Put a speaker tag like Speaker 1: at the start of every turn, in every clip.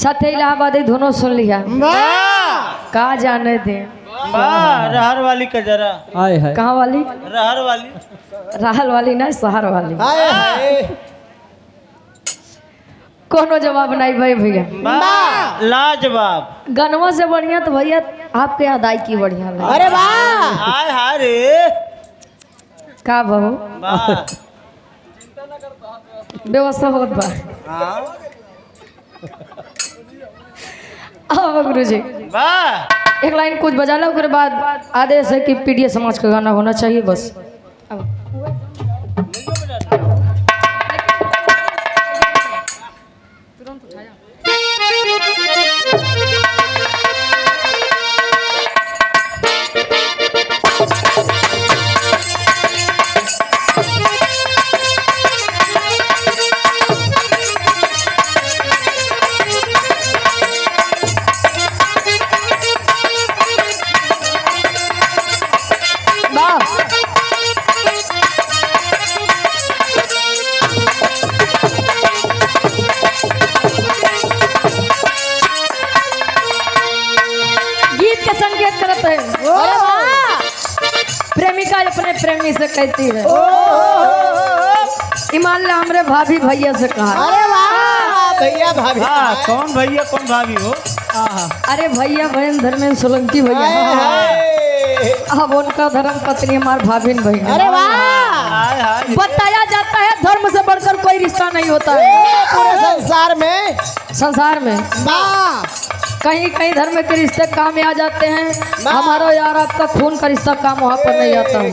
Speaker 1: छते इलाहाबादी दोनों सुन लिया कहा जाने दे
Speaker 2: रहर वाली का जरा
Speaker 1: कहाँ वाली
Speaker 2: रहर वाली
Speaker 1: राहल वाली ना शहर वाली कोनो जवाब नहीं भाई भैया
Speaker 2: लाजवाब
Speaker 1: गनवा से बढ़िया तो भैया आपके अदाई की बढ़िया लगी।
Speaker 3: अरे वाह
Speaker 2: हाय हाय रे
Speaker 1: का बहू
Speaker 2: वाह
Speaker 1: व्यवस्था बहुत बा हाँ गुरु जी
Speaker 2: वाह
Speaker 1: एक लाइन कुछ बजा लो उसके बाद आदेश है कि पीडीए समाज का गाना होना चाहिए बस प्रेमिका अपने प्रेमी से कहती है ईमान ला हमरे भाभी भैया से कहा
Speaker 3: अरे वाह भैया भाभी
Speaker 2: कौन भैया कौन भाभी हो
Speaker 1: अरे भैया बहन धर्मेंद्र सोलंकी भैया अब उनका धर्म पत्नी हमार भाभी भैया
Speaker 3: अरे वाह
Speaker 1: बताया जाता है धर्म से बढ़कर कोई रिश्ता नहीं होता है
Speaker 3: पूरे संसार में
Speaker 1: कहीं कहीं धर्म के रिश्ते काम में आ जाते हैं हमारा यार आपका खून का रिश्ता काम वहाँ पर नहीं आता है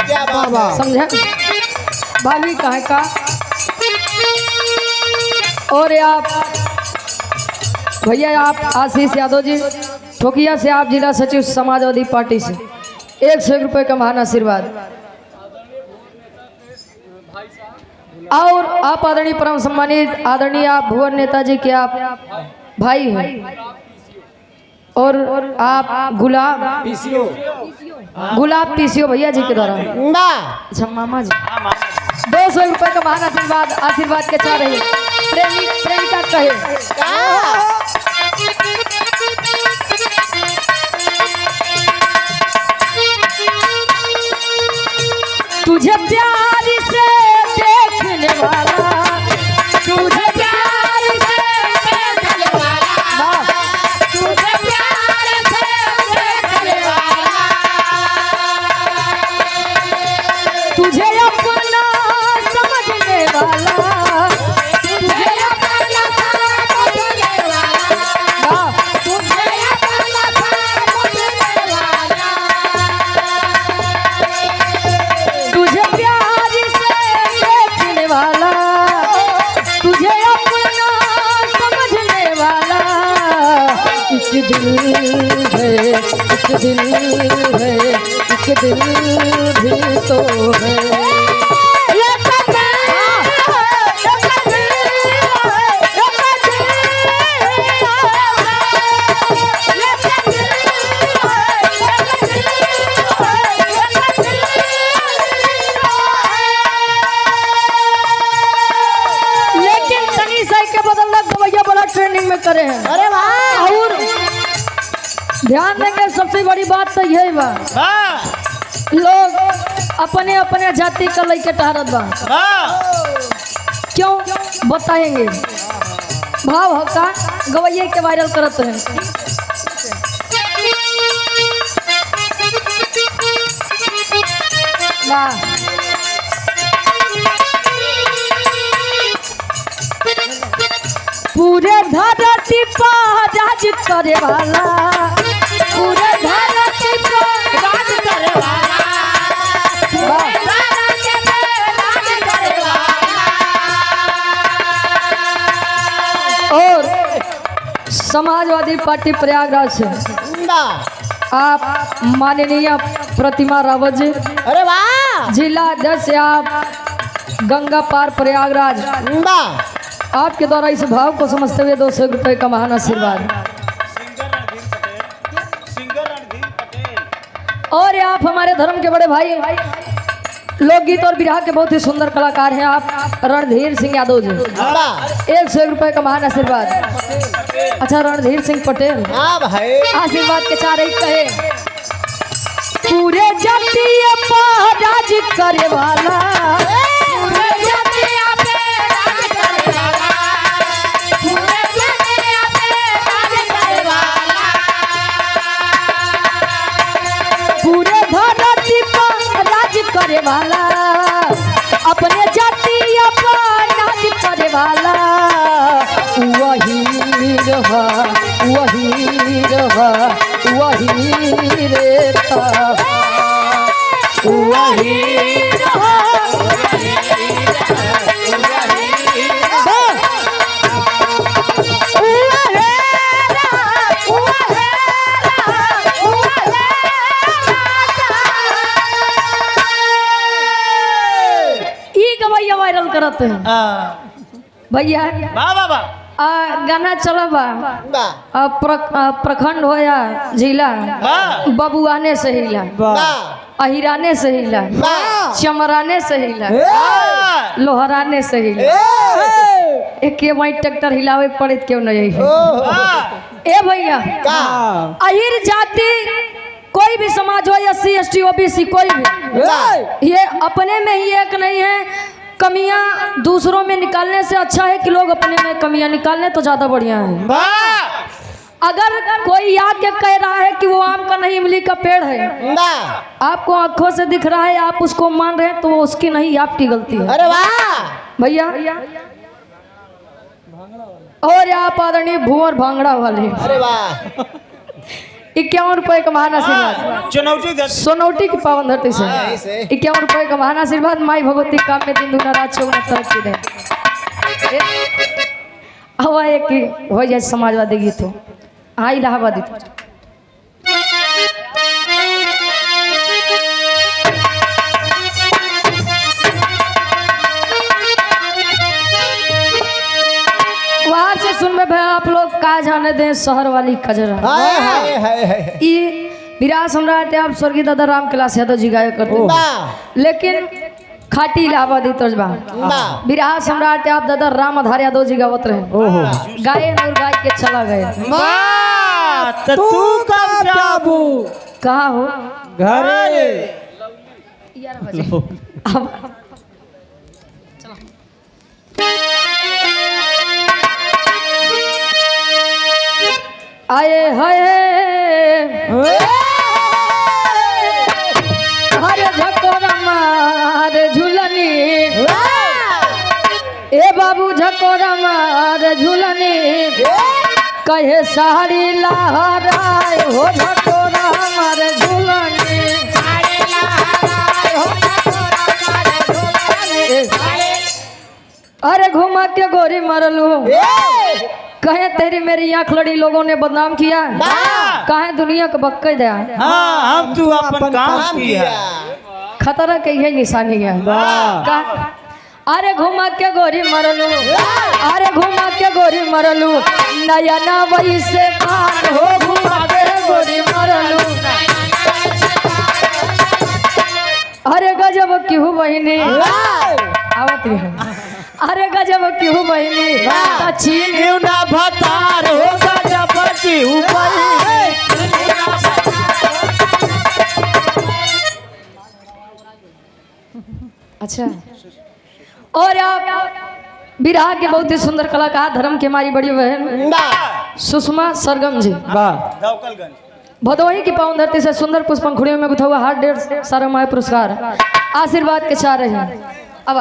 Speaker 1: समझे भाभी कहे का और आप भैया आप आशीष यादव जी ठोकिया से आप जिला सचिव समाजवादी पार्टी से 100 रुपये का महान आशीर्वाद और आप आदरणीय परम सम्मानित आदरणीय आप भुवन नेताजी के आप भाई हैं और आप गुलाब पीसीओ भैया जी के द्वारा अच्छा मामा जी 200 रुपये का महान आशीर्वाद के चाह रहे प्रेमिका कहे तुझे प्यार से देखने वाला तुझे प्यार से देखने वाला तुझे प्यार से देखने वाला तुझे अपना समझने वाला तुझे अपना समझने वाला तुझे अपना समझने वाला तुझे प्यार से देखने वाला तुझे अपना समझने वाला एक दिल है एक दिल है एक दिल भी तो है ट्रेनिंग में करे हैं
Speaker 3: अरे वाह
Speaker 1: और ध्यान देंगे सबसे बड़ी बात तो यही बा लोग अपने अपने जाति का लेके टहरत बा क्यों बताएंगे भाव हका गवैये के वायरल करत हैं पूरे धरती पर राज करे वाला पूरे धरती पर राज करे वाला पूरे धरती पर राज करे वाला और समाजवादी पार्टी प्रयागराज से आप माननीय प्रतिमा रावत जी
Speaker 3: अरे वाह
Speaker 1: जिला अध्यक्ष आप गंगा पार प्रयागराज आपके द्वारा इस भाव को समझते हुए 200 रुपये का महान आशीर्वाद और आप हमारे धर्म के बड़े भाई लोकगीत और बिरहा के बहुत ही सुंदर कलाकार हैं आप रणधीर सिंह यादव जी।
Speaker 3: वाह
Speaker 1: 101 रुपए का महान आशीर्वाद। अच्छा रणधीर सिंह पटेल
Speaker 3: हाँ भाई
Speaker 1: आशीर्वाद के चार एक कहे पूरे जातीय पर राज करे वाला पूरे जातीय पे राज करे वाला पूरे जातीय पे राज करे वाला पूरे धरती पर राज करे वाला अपने जातीय पर राज करे वाला वही रहा वही रहा वही रहता वही रहा गवैया वायरल करत है भैया
Speaker 2: वाह वाह वाह
Speaker 1: गाना चला बा
Speaker 3: वाह
Speaker 1: प्रखंड हो या जिला
Speaker 2: वाह
Speaker 1: बबुआने से हिला
Speaker 3: वाह
Speaker 1: अहिराने से हिला
Speaker 3: वाह
Speaker 1: चमराने से हिला
Speaker 2: वाह
Speaker 1: लोहराने से हिला एक वही ट्रैक्टर हिलावे पड़े क्यों नहीं है
Speaker 2: वाह
Speaker 1: ए भैया
Speaker 3: का
Speaker 1: अहिर जाति कोई भी समाज हो या सी एस टी ओबीसी कोई भी ये अपने में ही एक नहीं है। कमियां दूसरों में निकालने से अच्छा है कि लोग अपने में कमियां निकालने तो ज्यादा बढ़िया है।
Speaker 2: वाह
Speaker 1: अगर कोई आके कह रहा है कि वो आम का नहीं इमली का पेड़ है आपको आंखों से दिख रहा है आप उसको मान रहे हैं तो वो उसकी नहीं आपकी गलती है।
Speaker 3: अरे वाह
Speaker 1: भैया और आप आदरणीय भुवर भांगड़ा वाले
Speaker 3: अरे वाह
Speaker 1: 51 रुपए का महान आशीर्वाद
Speaker 2: चुनौती दे
Speaker 1: सोनौटी की पावन धरती से
Speaker 3: ऐसे
Speaker 1: 51 रुपए का महान आशीर्वाद माई भगवती काम में दिन दुना रात चौगुना तरक्की दे। हवा एक हो जाए समाजवादी गीत हो हाँ इलाहाबादी वहां से सुन में भाई आप लोग का जाने दें शहर वाली कजरा
Speaker 3: हाय हाय हाय हाय
Speaker 1: ये विराट सम्राट आप स्वर्गीय दादा राम कैलाश यादव जी गाया करते थे।
Speaker 3: वाह
Speaker 1: लेकिन खाटी इलाहाबादी तर्जबा
Speaker 3: वाह
Speaker 1: विराट सम्राट आप दादा राम आधार यादव जी गावत रहे गाये और गाय के चला गए
Speaker 2: वाह तो तू कब जाबू
Speaker 1: कहाँ हो
Speaker 2: घरे
Speaker 1: अब आए हाय हरे झकोरा मार झूलनी ए बाबू झकोरा मार झूलनी कहे साड़ी लहराए हो झकोरा मार झूलनी अरे घुमा के गोरी मरलू कहे तेरी मेरी आंख लड़ी लोगों ने बदनाम किया कहे दुनिया को बक्के दिया
Speaker 2: हाँ हम तू अपन काम किया
Speaker 1: खतरा के यही निशानी है अरे घुमा के गोरी मरलू अरे घुमा के गोरी मरलू नया ना वही से मान हो घुमा के गोरी मरलू अरे गजब क्यों बहिनी आवत है अरे गजब क्यों बहिनी अच्छी
Speaker 2: क्यों ना भतार हो गजब क्यों बहिनी
Speaker 1: अच्छा और आप बिरहा के बहुत ही सुंदर कलाकार धर्म के हमारी बड़ी बहन सुषमा सरगम जी
Speaker 2: दौकलगंज
Speaker 1: भदोही की पावन धरती से सुंदर पुष्पंखुड़ियों में गुथा हुआ हाथ 1.5 सारा माय पुरस्कार आशीर्वाद के चाह रहे हैं। अब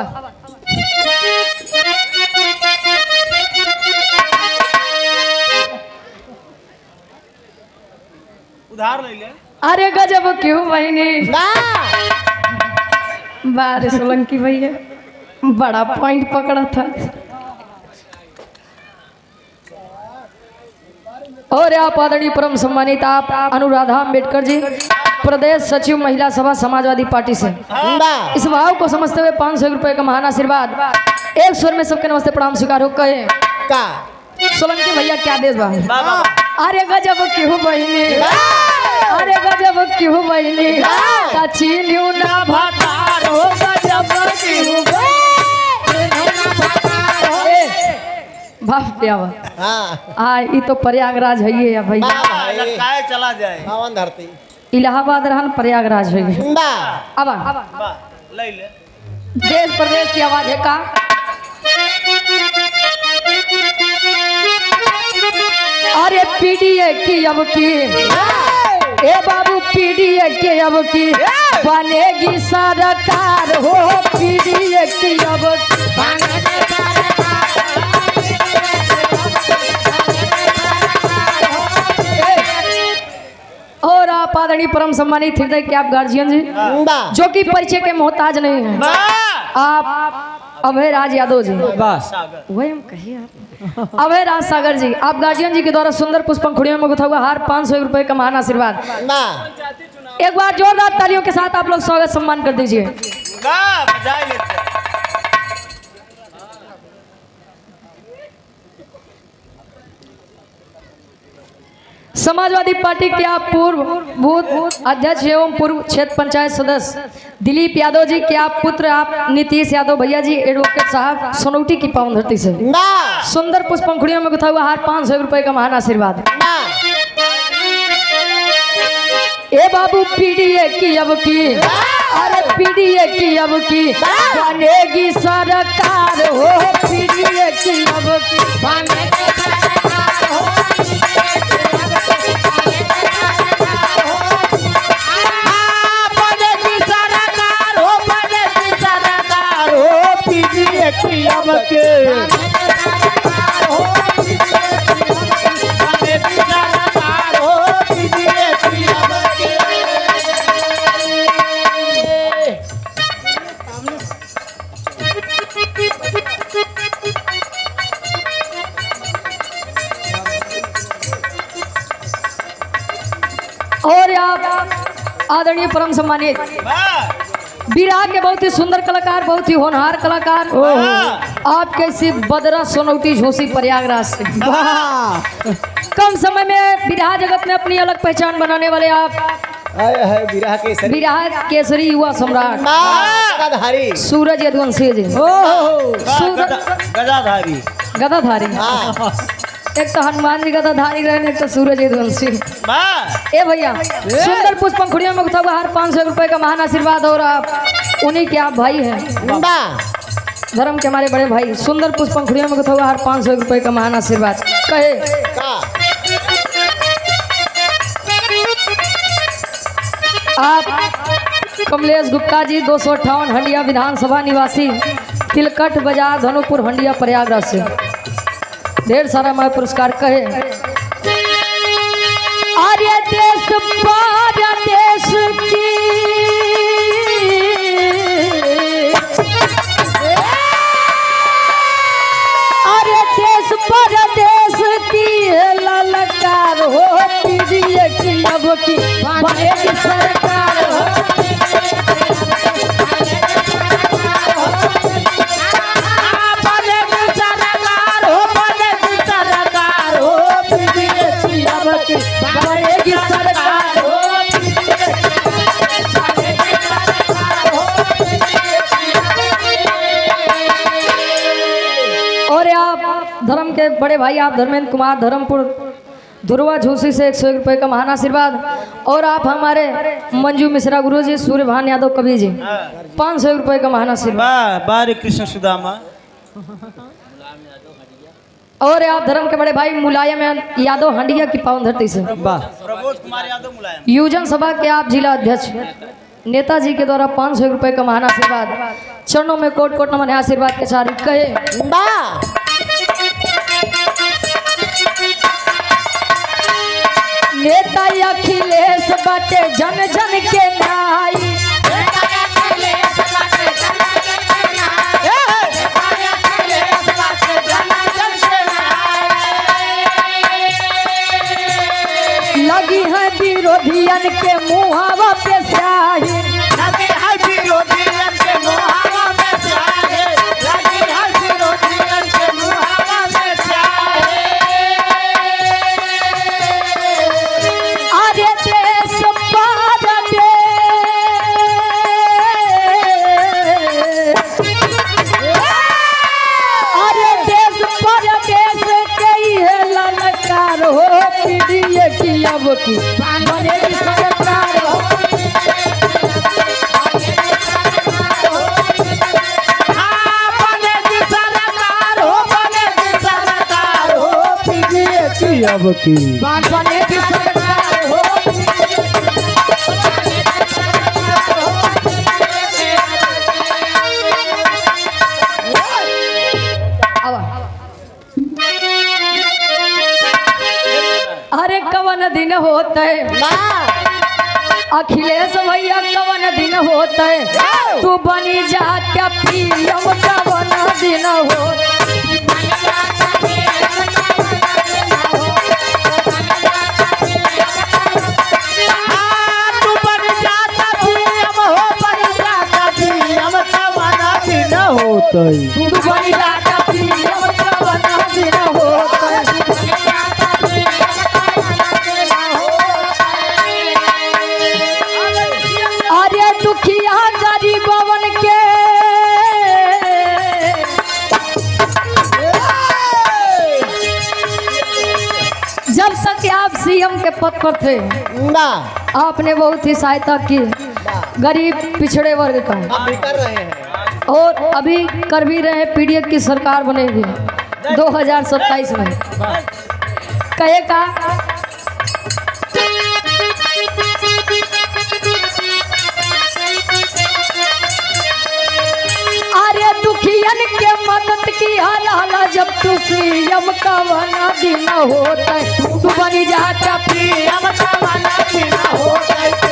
Speaker 2: उधार ले ले
Speaker 1: अरे गजब क्यों बहिनी बारे सोलंकी भैया बड़ा पॉइंट पकड़ा था और आप आदरणीय परम सम्मानित आप अनुराधा अम्बेडकर जी प्रदेश सचिव महिला सभा समाजवादी पार्टी से इस भाव को समझते हुए 500 रुपए का महान आशीर्वाद एक स्वर में सबके नमस्ते प्रणाम स्वीकार हो कहे सोलंकी भैया क्या देश बा अरे गजब क्यों बहिनी अरे गजब क्यों बहिनी
Speaker 2: ना भतार हो
Speaker 1: बाप पे आवा
Speaker 3: हाँ
Speaker 1: आ ई तो प्रयागराज है ये भैया
Speaker 3: वाह भाई
Speaker 2: लटकाए चला जाए
Speaker 3: पावन धरती
Speaker 1: इलाहाबाद रहन प्रयागराज है
Speaker 3: वाह
Speaker 1: अब
Speaker 2: वाह ले ले
Speaker 1: देश प्रदेश की आवाज है का अरे पीडीए की अब की ए बाबू पीडीए के अब की बनेगी सरकार हो पीडीए की अब और आप आदरणीय परम सम्मानित हृदय के आप गार्जियन जी
Speaker 3: वाह
Speaker 1: जो कि परिचय के मोहताज नहीं है आप अभय राज यादव जी वही हम कहिए आप अभय राज सागर जी आप गार्जियन जी के द्वारा सुंदर पुष्पंखुड़ियों में गुथा हुआ हार 500 रुपए का महान आशीर्वाद
Speaker 3: वाह
Speaker 1: एक बार जोरदार तालियों के साथ आप लोग स्वागत सम्मान कर दीजिए
Speaker 2: बजाए लेते
Speaker 1: समाजवादी पार्टी के आप पूर्व बूथ अध्यक्ष एवं पूर्व क्षेत्र पंचायत सदस्य दिलीप यादव जी के आप पुत्र आप नीतीश यादव भैया जी एडवोकेट साहब सोनौटी की पावन धरती से
Speaker 3: वाह
Speaker 1: सुंदर पुष्पंखुड़ियों में गुथा हुआ हार 500 रुपए का महान आशीर्वाद ए बाबू पीडीए की अब की अरे पीडीए की अब की बनेगी सरकार हो पीडीए की अब की बनेगी सरकार हो
Speaker 2: अब के
Speaker 1: और आप आदरणीय परम सम्मानित बिरहा के बहुत ही सुंदर कलाकार बहुत ही होनहार कलाकार आप कैसी बदरा सोनौटी झोसी प्रयागराज से कम समय में बिरहा जगत में अपनी अलग पहचान बनाने वाले आप
Speaker 3: है विरह केसरी
Speaker 1: बिरहा केसरी युवा सम्राट
Speaker 3: गदाधारी
Speaker 1: सूरज यदुवंशी जी
Speaker 2: गदाधारी
Speaker 1: गदाधारी
Speaker 3: हाँ
Speaker 1: एक तो हनुमान जी गदाधारी रहे एक तो सूरज यदुवंशी ए भैया सुंदर पुष्पंखुड़ियों में गुथा हुआ हर 500 रुपए का महान आशीर्वाद और आप उन्हीं के आप भाई हैं
Speaker 3: वाह
Speaker 1: धर्म के हमारे बड़े भाई सुंदर पुष्पंखुड़ियों में गुथा हुआ हर 500 रुपए का महान आशीर्वाद कहे
Speaker 3: का
Speaker 1: आप कमलेश गुप्ता जी 258 हंडिया विधानसभा निवासी तिलकट बाजार धनुपुर हंडिया प्रयागराज से ढेर सारा मैं पुरस्कार कहे आर्य देश देश की आर्य देश परदेश की ललकार हो पीडीए की अब की बनेगी सरकार हो बनेगी सरकार हो और आप धर्म के बड़े भाई आप धर्मेंद्र कुमार धर्मपुर धुरवा झूसी से 101 रुपए का महान आशीर्वाद और आप हमारे मंजू मिश्रा गुरु जी सूर्यभान यादव कवि जी 500 रुपए का महान आशीर्वाद
Speaker 2: बारे कृष्ण सुदामा
Speaker 1: और आप धर्म के बड़े भाई मुलायम यादव हंडिया की पावन धरती से
Speaker 2: प्रबोध कुमार यादव मुलायम
Speaker 1: युवजन सभा के आप जिला अध्यक्ष नेताजी के द्वारा 500 रुपए का महान आशीर्वाद चरणों में कोट कोट नमन आशीर्वाद के साथ कहे
Speaker 3: वाह
Speaker 1: नेता अखिलेश बाटे जन जन के नाई लगी है विरोधियन के मुहावा पे स्याही अरे देश परदेश
Speaker 2: गजब की
Speaker 1: बने की सरकार हो अरे कवन दिन होते अखिलेश भैया कवन दिन होते तू बनी जात्या पीएम कवन दिन हो
Speaker 2: तू बन जाता पीएम हो बन जाता पीएम कवना दिन होते
Speaker 1: तू बनी जात्या पीएम कवन दिन होते अरे दुखिया गरीबवन के जब तक आप सीएम के पद पर थे आपने बहुत ही सहायता की गरीब पिछड़े वर्ग का
Speaker 3: आप भी कर रहे हैं।
Speaker 1: और अभी कर भी रहे हैं। पीडीएफ की सरकार बनेगी 2027 में कहे का अरे दुखियन के मदद की हाल जब तू सीएम का बना दिन होता है तू बनी जाता
Speaker 2: पीएम कवना दिन होते तू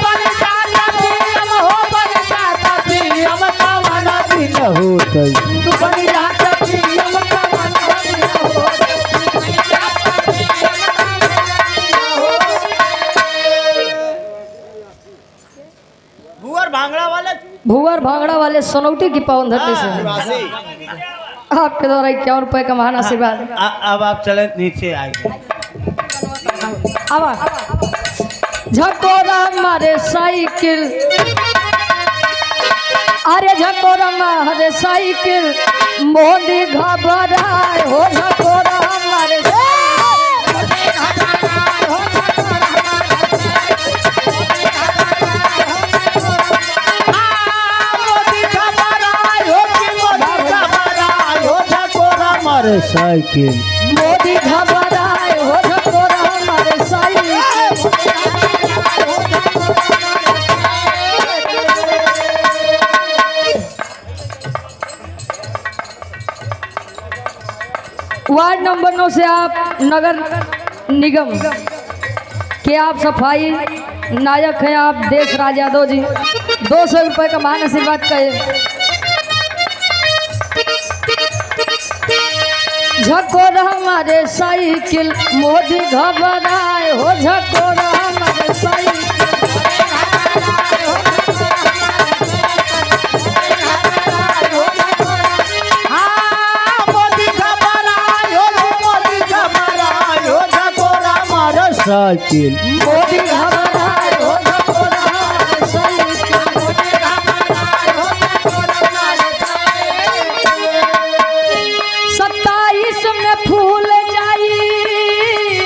Speaker 2: बन जाता पीएम हो बन जाता पीएम कवना दिन होते
Speaker 1: तू बनी जाता पीएम का बना दिन होता भुवर भांगड़ा वाले सोनौटी की पावन धरती से
Speaker 3: निवासी
Speaker 1: आपके द्वारा 51 रुपए का महान आशीर्वाद
Speaker 2: अब आप चले नीचे आइए
Speaker 1: आवा झकोरा मारे साइकिल अरे झकोरा मारे साइकिल मोदी घबराए हो झकोरा मारे
Speaker 2: साइकिल
Speaker 1: मोदी घबराए हो झकोरा मारे साइकिल वार्ड नंबर 9 से आप नगर निगम के आप सफाई नायक हैं आप देश राज यादव जी 200 रुपए का महान आशीर्वाद कहे झकोरा हमारे साइकिल मोदी घबराए हो झकोरा हमारे साइकिल
Speaker 2: साइकिल
Speaker 1: मोदी घबराए हो झकोरा हमारे साइकिल 27 में फूल जाई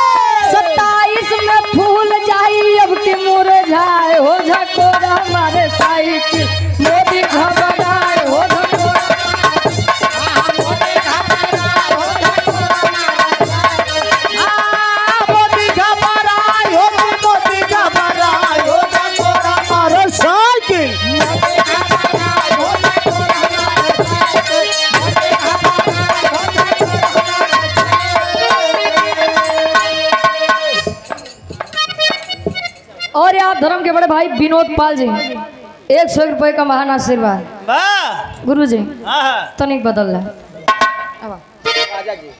Speaker 1: 27 में फूल जाई अब की मुरझाए हो झकोरा हमारे साइकिल मोदी घबराए हो झकोरा और आप धर्म के बड़े भाई विनोद पाल जी 100 रुपए का महान आशीर्वाद गुरु जी तनिक बदल रहा
Speaker 3: राजा जी